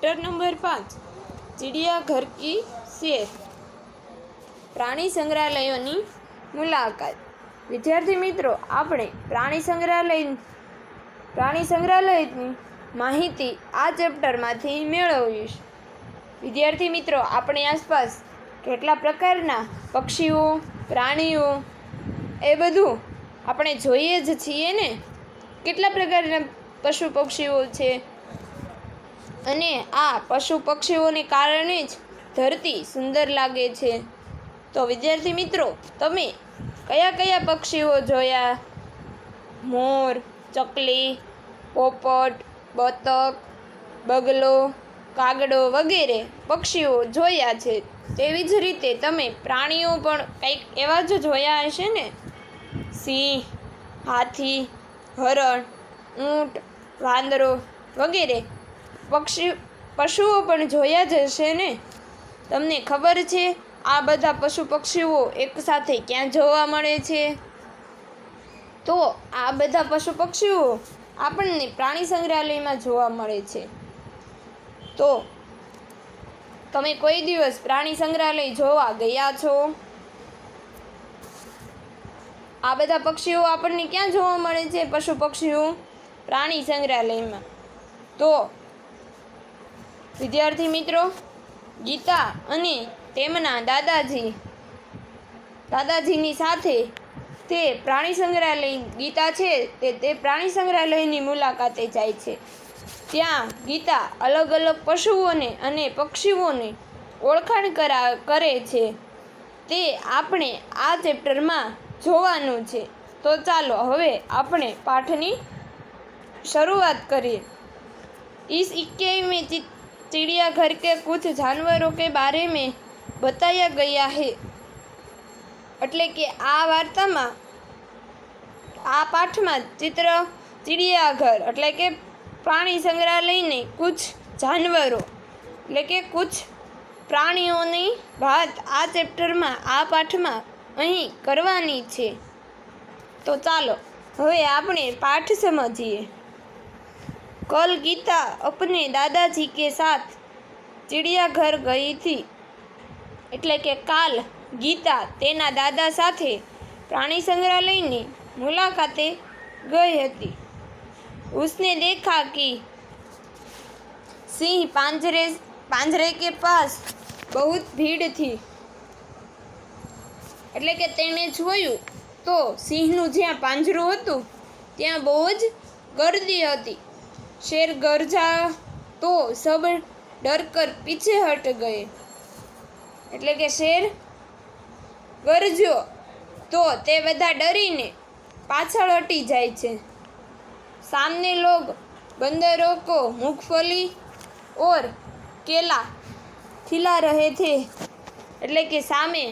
Chapter number 5 चिड़ियाघर की सैर प्राणी संग्रहालयोनी मुलाकात। विद्यार्थी मित्रों, આપણે પ્રાણી સંગ્રહાલયની માહિતી આ ચેપ્ટરમાંથી મેળવીશું। વિદ્યાર્થી મિત્રો, આપણી આસપાસ કેટલા પ્રકારના પક્ષીઓ, પ્રાણીઓ એ બધું આપણે જોઈએ જ છીએ ને। કેટલા પ્રકારના પશુ પક્ષીઓ છે અને આ પશુ પક્ષીઓને કારણે જ ધરતી સુંદર લાગે છે। તો વિદ્યાર્થી મિત્રો, તમે કયા કયા પક્ષીઓ જોયા? મોર, ચકલી, પોપટ, બતક, બગલો, કાગડો વગેરે પક્ષીઓ જોયા છે। તેવી જ રીતે તમે પ્રાણીઓ પણ કંઈક એવા જ જોયા હશે ને। સિંહ, હાથી, હરણ, ઊંટ, વાંદરો વગેરે પશુઓ પણ જોયા જ હશે ને। તમને ખબર છે આ બધા પશુ પક્ષીઓ એકસાથે ક્યાં જોવા મળે છે? તો આ બધા પશુ પક્ષીઓ આપણને પ્રાણી સંગ્રહાલયમાં જોવા મળે છે। તો તમે કોઈ દિવસ પ્રાણી સંગ્રહાલય જોવા ગયા છો? આ બધા પક્ષીઓ આપણને ક્યાં જોવા મળે છે? પશુ પક્ષીઓ પ્રાણી સંગ્રહાલયમાં। તો વિદ્યાર્થી મિત્રો, ગીતા અને તેમના દાદાજીની સાથે તે પ્રાણી સંગ્રહાલય ગીતા છે તે પ્રાણી સંગ્રહાલયની મુલાકાતે જાય છે। ત્યાં ગીતા અલગ અલગ પશુઓને અને પક્ષીઓને ઓળખાણ કરે છે। તે આપણે આ ચેપ્ટરમાં જોવાનું છે। તો ચાલો હવે આપણે પાઠની शुरुआत करिए। इस 21वें चिड़ियाघर के कुछ जानवरों के बारे में बताया गया है। એટલે કે આ વાર્તામાં આ પાઠમાં चिड़ियाघर એટલે કે પ્રાણી સંગ્રહાલયને कुछ जानवरों એટલે કે कुछ પ્રાણીઓની વાત આ ચેપ્ટરમાં આ પાઠમાં અહીં કરવાની છે। તો ચાલો હવે આપણે પાઠ સમજીએ। कल गीता अपने दादाजी के साथ चिड़ियाघर गई थी। એટલે કે કાલ ગીતા તેના દાદા સાથે प्राणी संग्रहालयની मुलाकाते गई હતી। उसने देखा कि सिंह પાંજરે के पास बहुत भीड़ थी। એટલે કે તેણે જોયું તો સિંહનું જ્યાં પાંજરું હતું ત્યાં બહુ જ गर्दी હતી। शेर गरजा तो सब डर कर पीछे हट गए। એટલે કે શેર ગરજ્યો તો તે બધા ડરીને પાછળ હટી જાય છે। सामने लोग बंदरों को मूंगफली और केला खिला रहे थे। એટલે કે સામે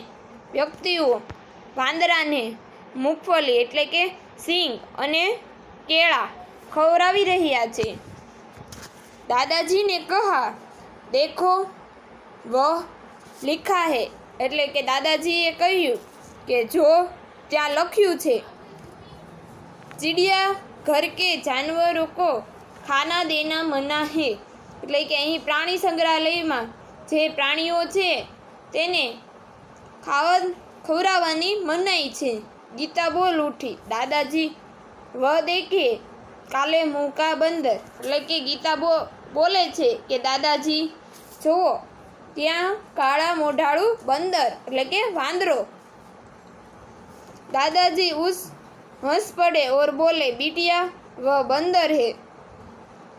વ્યક્તિઓ વાંદરાને મૂંગફલી એટલે કે સિંગ અને કેળા खवरावी रहिया छे। दादाजी ने कहा, देखो वह लिखा है। એટલે કે દાદાજીએ કહ્યું કે જો ત્યાં લખ્યું છે, चिड़ियाघर के जानवरों को खाना देना मना है। એટલે કે અહીં પ્રાણી સંગ્રહાલયમાં જે પ્રાણીઓ છે તેને ખવડાવવાની મનાઈ છે। ગીતા બોલ ઉઠી, દાદાજી વહ દેખે કાલે મૂકા બંદર। એટલે કે ગીતા બોલે છે કે દાદાજી જુઓ ત્યાં કાળા મોઢાળું બંદર એટલે કે વાંદરો। दादाजी उस हंस पड़े और बोले, बिटिया वह बंदर है।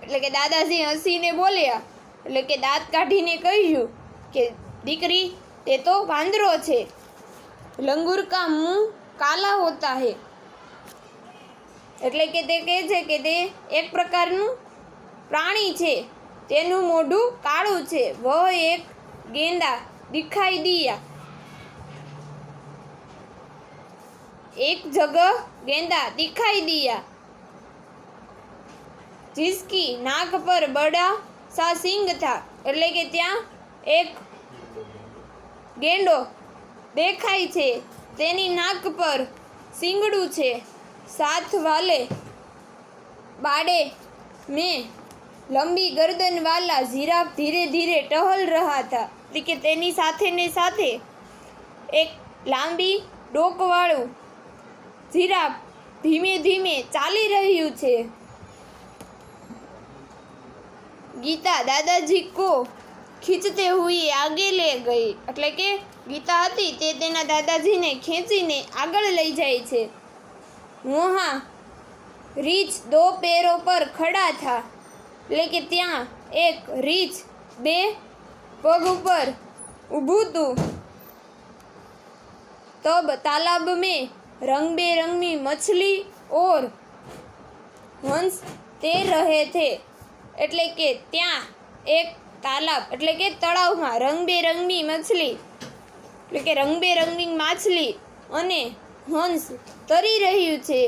એટલે કે દાદાજી હસીને બોલ્યા એટલે કે દાંત કાઢીને કહ્યું કે દીકરી તે તો વાંદરો છે। लंगूर का मुंह काला होता है। એટલે કે તે કહે છે કે તે એક પ્રકારનું પ્રાણી છે, તેનું મોઢું કાળું છે। વહ એક ગેંડા દિખાઈ દિયા। एक जगह गेंदा दिखाई दिया जिसकी नाक पर बड़ा सा सींग था। એટલે કે ત્યાં એક ગેંડો દેખાય છે, તેની નાક પર सींगड़ू छे। साथ वाले बाड़े में लंबी गर्दन वाला जिराफ धीरे धीरे टहल रहा था। કે તેની સાથે ને સાથે એક લાંબી ડોકવાળું જીરાફ ધીમે ધીમે ચાલી રહ્યું છે। ગીતા દાદાજી કો ખીંચતે હુએ આગે લે ગઈ, એટલે કે ગીતા હતી તે તેના દાદાજીને ખેંચીને આગળ લઈ જાય છે। વહાં રીંછ દો પેરો પર ખડા થા, એટલે કે ત્યાં એક રીંછ બે पग ऊपर ऊभू तू। तब तालाब में रंग बेरंगी मछली और हंस तैर रहे थे, એટલે કે ત્યાં એક તાલાબ એટલે કે તળાવમાં રંગબેરંગી મછલી એટલે કે રંગબેરંગી માછલી અને હંસ તરી રહ્યું છે।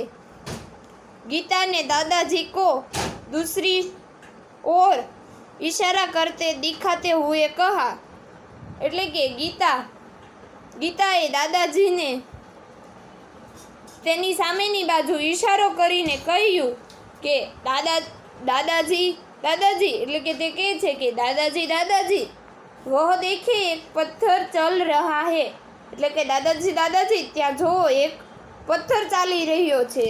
गीता ने दादाजी को दूसरी ओर इशारा करते दिखाते हुए कहा, એટલે કે ગીતાએ દાદાજીને તેની સામેની બાજુ ઈશારો કરીને કહ્યું કે દાદાજી એટલે કે તે કહે છે કે દાદાજી વહ દેખે એક પથ્થર ચલ રહા હે, એટલે કે દાદાજી ત્યાં જો એક પથ્થર ચાલી રહ્યો છે।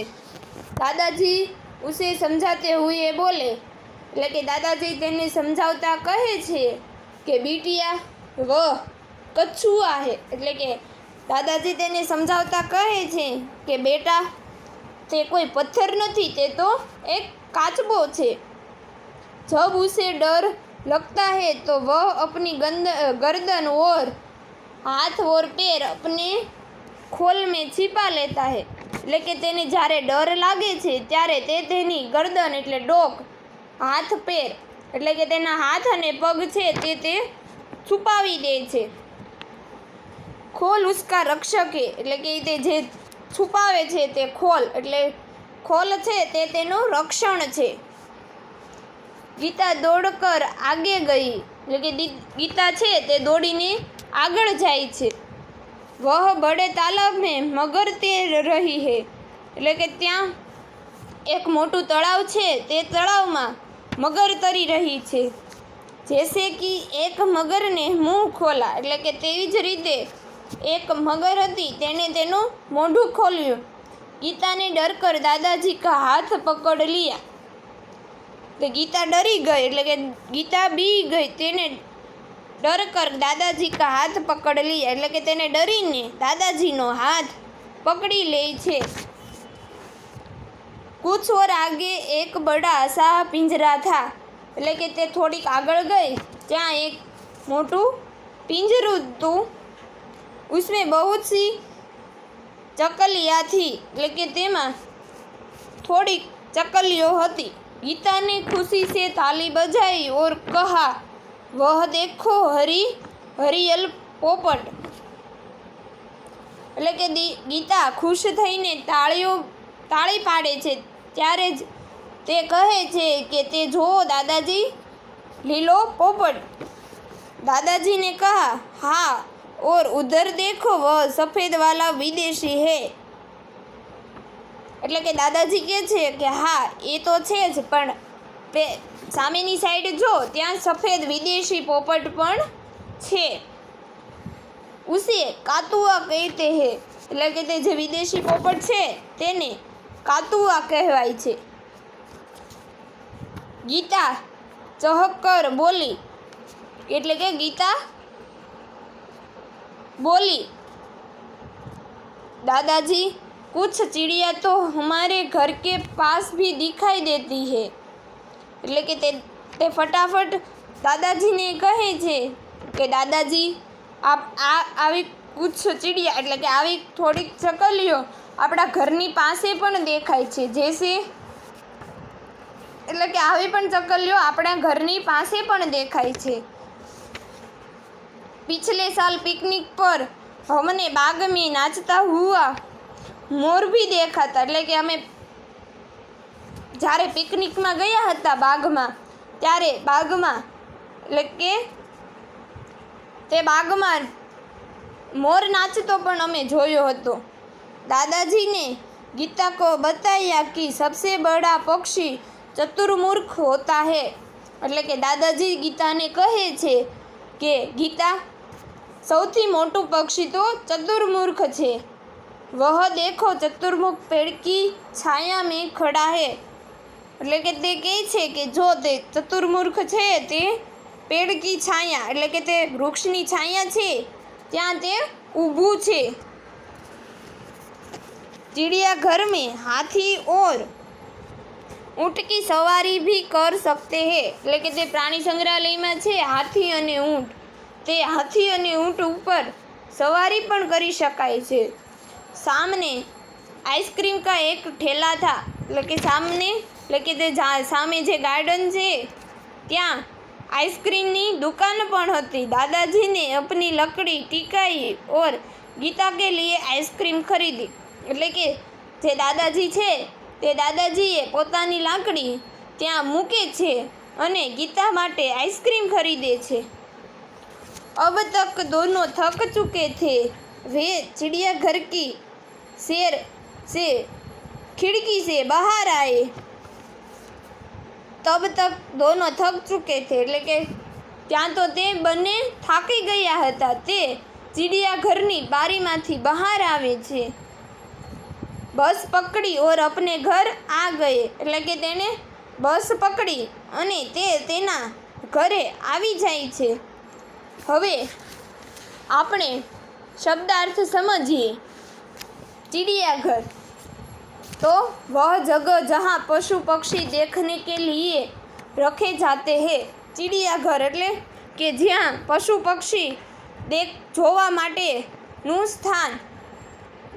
દાદાજી ઉસે સમજાતે હુએ બોલે, એટલે કે દાદાજી તેને સમજાવતા કહે છે કે બીટિયા વહ કછુઆ હે, એટલે કે દાદાજી તેને સમજાવતા કહે છે કે બેટા તે કોઈ પથ્થર નથી, તે તો એક કાચબો છે। जब उसे डर लगता है तो वह अपनी गर्दन और हाथ और पैर अपने खोल में छिपा लेता है, એટલે કે તેને જ્યારે ડર લાગે છે ત્યારે તે તેની ગરદન એટલે ડોક, હાથ પેર એટલે કે તેના હાથ અને પગ છે તે છુપાવી દે છે। ખોલ ઉસકા રક્ષક હે, એટલે કે તે જે છુપાવે છે તે ખોલ એટલે ખોલ છે તે તેનું રક્ષણ છે। ગીતા દોડકર આગે ગઈ, એટલે કે ગીતા છે તે દોડીને આગળ જાય છે। વહ બડે તાલાબ મેં મગર તैर રહી હે, એટલે કે ત્યાં એક મોટું તળાવ છે તે તળાવમાં મગર તરી રહી છે। જૈસે કે એક મગરને મુંહ ખોલા, એટલે કે તેવી જ રીતે એક મગર હતી તેણે તેનું મોઢું ખોલ્યું। ગીતાને ડર કર દાદાજી કા હાથ પકડ लिया, તો ગીતા ડરી ગઈ એટલે કે ગીતા બી ગઈ, તેને ડર કર દાદાજી કા હાથ પકડ लिया, એટલે કે તેને ડરીને દાદાજીનો હાથ પકડી લે છે। कुछ और आगे एक बड़ा सा पिंजरा था, એટલે કે તે થોડીક આગળ ગઈ ત્યાં એક મોટું પિંજરું હતું। उसमें बहुत सी चकलियाँ थी, એટલે કે તેમાં થોડીક ચકલીઓ હતી। गीता ने खुशी से ताली बजाई और कहा वह देखो हरियल पोपट, એટલે કે ગીતા ખુશ થઈને તાળી પાડે છે ત્યારે જ તે કહે છે કે તે જો દાદાજી લીલો પોપટ। दादाजी ने कहा हाँ और उधर देखो वह सफ़ेद वाला विदेशी है, એટલે કે દાદાજી કહે છે કે હા એ તો છે જ, પણ સામેની સાઈડ જો ત્યાં સફેદ વિદેશી પોપટ પણ છે। ઉસે કાતુઆ કહેતે હે, એટલે કે તે જે વિદેશી પોપટ છે તેને કાતુઆ કહેવાય છે। ગીતા ચહકર બોલી, એટલે કે ગીતા બોલી दादाजी कुछ चिड़िया तो हमारे घर के पास भी दिखाई देती है, એટલે કે તે ફટાફટ દાદાજીને કહે છે કે દાદાજી આવી કુછ ચીડિયા એટલે કે આવી થોડીક ચકલીઓ આપણા ઘરની પાસે પણ દેખાય છે। જેસે એટલે કે આવી પણ ચકલીઓ આપણા ઘરની પાસે પણ દેખાય છે। पिछले साल पिकनिक पर हमने बाग में नाचता हुआ मोर भी देखा था, એટલે કે અમે જ્યારે પિકનિકમાં ગયા હતા બાગમાં ત્યારે બાગમાં એટલે કે તે બાગમાં મોર નાચતો પણ અમે જોયો હતો। दादाजी ने गीता को बताया कि सबसे बड़ा पक्षी चतुर्मुख होता है, એટલે કે દાદાજી ગીતાને કહે છે કે ગીતા, સૌથી મોટું પક્ષી તો ચતુર્મુખ છે। વહ દેખો ચતુર્मुख पेड़ की छाया में खड़ा है। એટલે કે તે કહે છે કે જો તે ચતુર્મુખ છે તે પેડ કી છાયા એટલે કે તે વૃક્ષની છાયા છે ત્યાં તે ઊભું છે। चिड़ियाघर में हाथी और ऊँट की सवारी भी कर सकते हैं। એટલે કે તે પ્રાણી સંગ્રહાલયમાં છે હાથી અને ઊંટ, તે હાથી અને ઊંટ ઉપર સવારી પણ કરી શકાય છે। सामने आइसक्रीम का एक ठेला था। એટલે કે સામને એટલે કે તે સામે જે ગાર્ડન છે ત્યાં आइसक्रीमની दुकान પણ હતી। दादाजी ने अपनी लकड़ी टिकाई और गीता के लिए आइसक्रीम खरीदी। એટલે કે જે દાદાજી છે તે દાદાજીએ પોતાની લાકડી ત્યાં મૂકે છે અને ગીતા માટે આઈસ્ક્રીમ ખરીદે છે। अब तक दोनों थक चुके थे। वे चिड़ियाघर की सैर से खिड़की से बाहर आए। तब तक दोनों थक चुके थे એટલે કે ત્યાં તો તે બંને થાકી ગયા હતા। તે ચિડિયાઘરની બારીમાંથી બહાર આવે છે। બસ પકડી और अपने घर आ गए એટલે કે તેણે બસ પકડી અને તે તેના ઘરે આવી જાય છે। હવે આપણે શબ્દાર્થ સમજીએ। चिड़ियाघर तो वह जगह जहाँ पशु पक्षी देखने के लिए रखे जाते हैं। चिड़ियाघर એટલે કે જ્યાં પશુ પક્ષી જોવા માટેનું સ્થાન।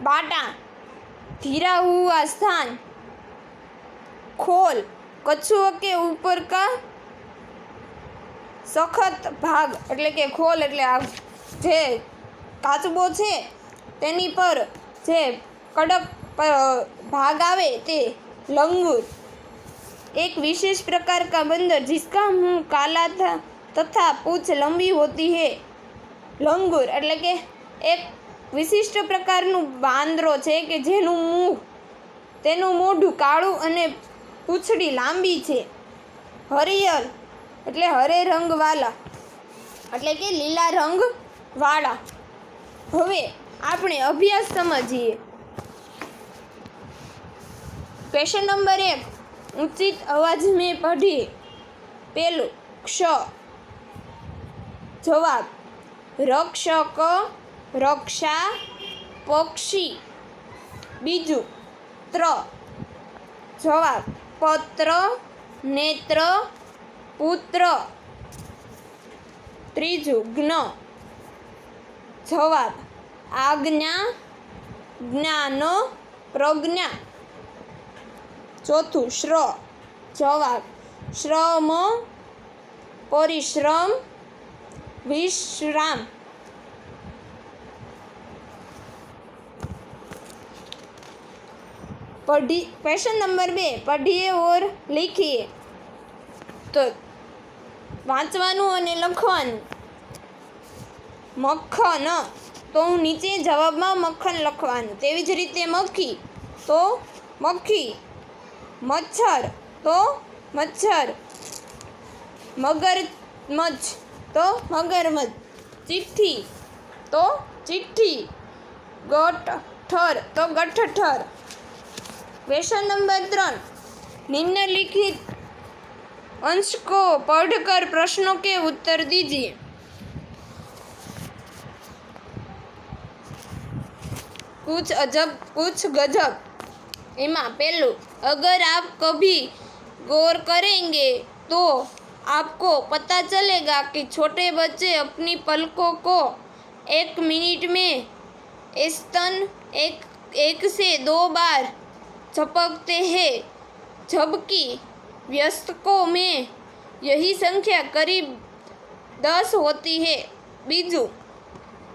बाटा घिरा हुआ स्थान। खोल कछुआ के ऊपर का सखत भाग એટલે કે ખોલ એટલે આ જે કાચબો છે તેની પર જે કડક भाग आवे ते लंगूर। एक विशेष प्रकार का बंदर जिसका मुंह काला था तथा पूंछ लंबी होती है। लंगूर એટલે કે એક વિશિષ્ટ પ્રકારનું વાંદરો છે કે જેનું તેનું મોઢું કાળું અને પૂંછડી લાંબી છે। હરિયર એટલે હરે રંગવાલા એટલે કે લીલા રંગવાળા। હવે આપણે અભ્યાસ સમજીએ। क्वेश्चन नंबर 1, उचित आवाज में पढ़िए। पहलू क्ष। जवाब रक्षक रक्षा पक्षी। बीजू त्र। जवाब पत्र नेत्र पुत्र। त्रीजू ज्ञ। जवाब आज्ञा ज्ञान प्रज्ञा। चौथु श्र। जवाब श्रम परिश्रम विश्राम। क्वेश्चन नंबर 2, पढ़िए और लिखिए। तो वांचवानुं अने लखवानुं। मक्खन तो नीचे जवाब में मक्खन लखवानुं। तेवी ज रीते मक्खी तो मक्खी। मच्छर तो मच्छर। मगरमच्छ तो मगरमच्छ। चिट्ठी तो चिट्ठी। गठठर तो गठठर। क्वेश्चन नंबर 3, निम्नलिखित अंश को पढ़कर प्रश्नों के उत्तर दीजिए। कुछ अजब कुछ गजब। एमा पहलू, अगर आप कभी गौर करेंगे तो आपको पता चलेगा कि छोटे बच्चे अपनी पलकों को 1 मिनट में औसतन 1 से 2 बार झपकते हैं, जबकि वयस्कों में यही संख्या करीब 10 होती है। बीजू,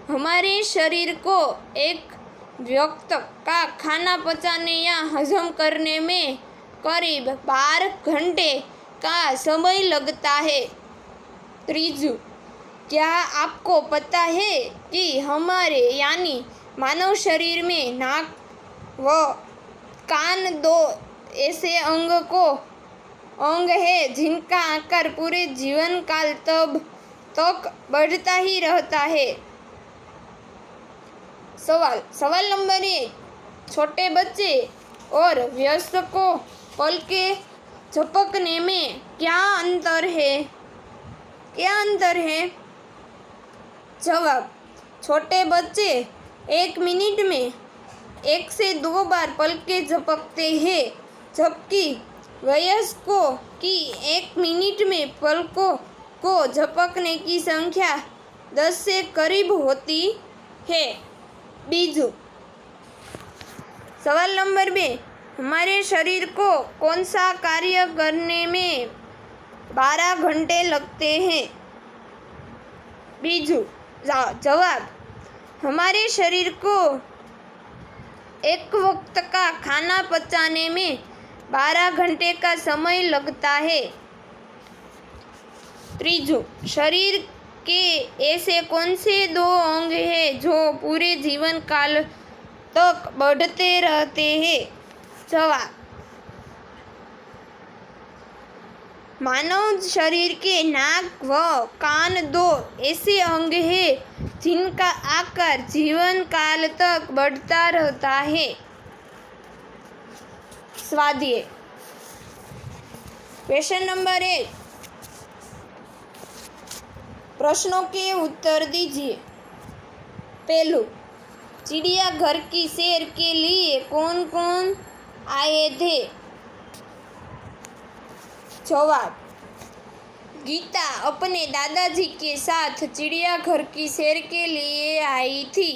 हमारे शरीर को एक व्यक्ति का खाना पचाने या हजम करने में करीब 12 घंटे का समय लगता है। त्रीजू, क्या आपको पता है कि हमारे यानी मानव शरीर में नाक व कान 2 ऐसे अंग है जिनका आकार पूरे जीवन काल तक बढ़ता ही रहता है। सवाल नंबर 1, छोटे बच्चे और वयस्कों पल के झपकने में क्या अंतर है? जवाब, छोटे बच्चे 1 मिनट में 1 से 2 बार पलकें झपकते हैं, जबकि वयस्कों की 1 मिनट में पलकों को झपकने की संख्या 10 से करीब होती है। बीजू सवाल नंबर 2, हमारे शरीर को कौन सा कार्य करने में 12 घंटे लगते हैं? बीजू जवाब, हमारे शरीर को एक वक्त का खाना पचाने में 12 घंटे का समय लगता है। तीजू, शरीर के ऐसे कौन से 2 अंग हैं जो पूरे जीवन काल तक बढ़ते रहते हैं? जवाब, मानव शरीर के नाक व कान 2 ऐसे अंग हैं जिनका आकार जीवन काल तक बढ़ता रहता है। स्वाध्याय क्वेश्चन नंबर 1, प्रश्नों के उत्तर दीजिए। पहलू, चिड़ियाघर की सैर के लिए कौन कौन आए थे? जवाब, गीता अपने दादाजी के साथ चिड़ियाघर की सैर के लिए आई थी।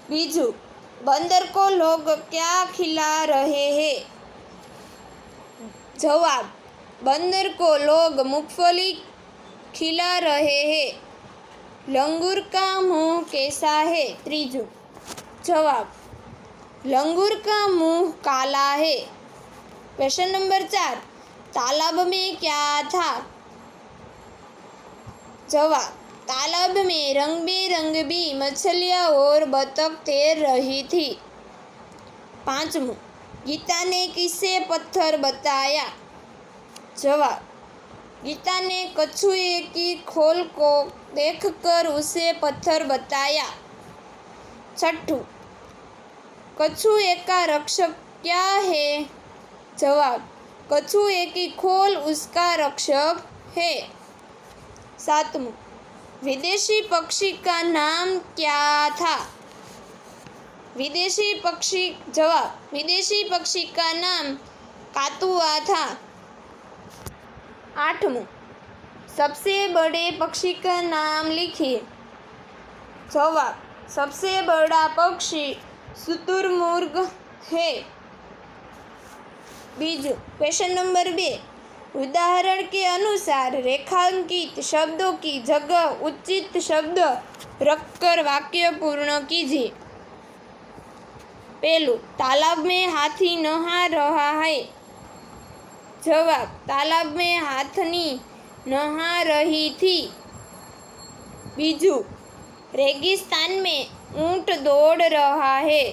बीजू, बंदर को लोग क्या खिला रहे हैं? जवाब, बंदर को लोग मूंगफली खिला रहे हैं। लंगूर का मुंह कैसा है? तीजू जवाब, लंगूर का मुंह काला है। क्वेश्चन नंबर 4, तालाब में क्या था? जवाब, तालाब में रंग बेरंगी मछलियाँ और बतख तैर रही थी। 5, गीता ने किसे पत्थर बताया? जवाब, गीता ने कछुए की खोल को देखकर उसे पत्थर बताया। 6, कछुए का रक्षक क्या है? जवाब, कछुए की खोल उसका रक्षक है। 7, विदेशी पक्षी का नाम क्या था? जवाब, विदेशी पक्षी का नाम कातुआ था। 8, सबसे बड़े पक्षी का नाम लिखिए। जवाब, सबसे बड़ा पक्षी शुतुरमुर्ग है। बीजू क्वेश्चन नंबर 2, उदाहरण के अनुसार रेखांकित शब्दों की जगह उचित शब्द रखकर वाक्य पूर्ण कीजिए। पहलू, तालाब में हाथी नहा रहा है। जवाब, तालाब में हाथनी नहा रही थी। बीजू, रेगिस्तान में ऊंट दौड़ रहा है।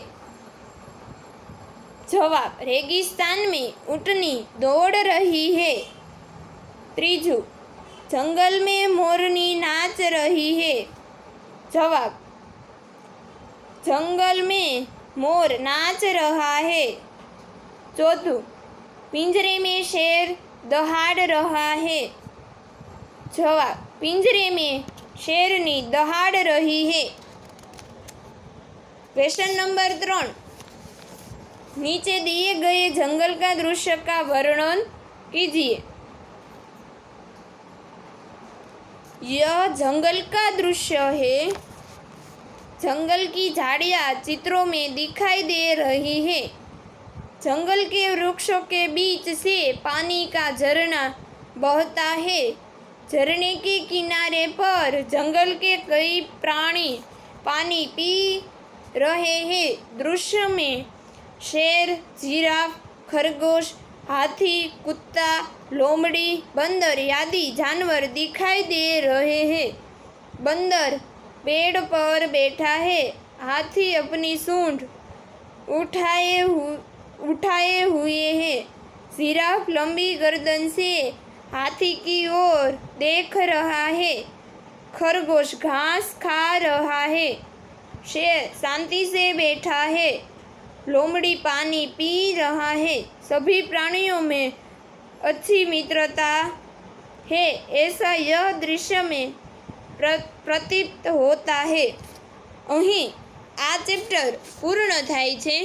जवाब, रेगिस्तान में ऊँटनी दौड़ रही है। तीजू, जंगल में मोरनी नाच रही है। जवाब, जंगल में मोर नाच रहा है। 4, पिंजरे में शेर दहाड़ रहा है। जवाब, पिंजरे में शेरनी दहाड़ रही है। क्वेश्चन नंबर 3, नीचे दिए गए जंगल का दृश्य का वर्णन कीजिए। यह जंगल का दृश्य है। जंगल की झाड़ियाँ चित्रों में दिखाई दे रही है। जंगल के वृक्षों के बीच से पानी का झरना बहता है। झरने के किनारे पर जंगल के कई प्राणी पानी पी रहे हैं। दृश्य में शेर, जिराफ, खरगोश, हाथी, कुत्ता, लोमड़ी, बंदर आदि जानवर दिखाई दे रहे हैं। बंदर पेड़ पर बैठा है। हाथी अपनी सूंड उठाए उठाए हुए है। जिराफ लंबी गर्दन से हाथी की ओर देख रहा है। खरगोश घास खा रहा है। शेर शांति से बैठा है। लोमड़ी पानी पी रहा है। सभी प्राणियों में अच्छी मित्रता है, ऐसा यह दृश्य में प्रतीत होता है। અહીં આ ચેપ્ટર પૂર્ણ થાય છે।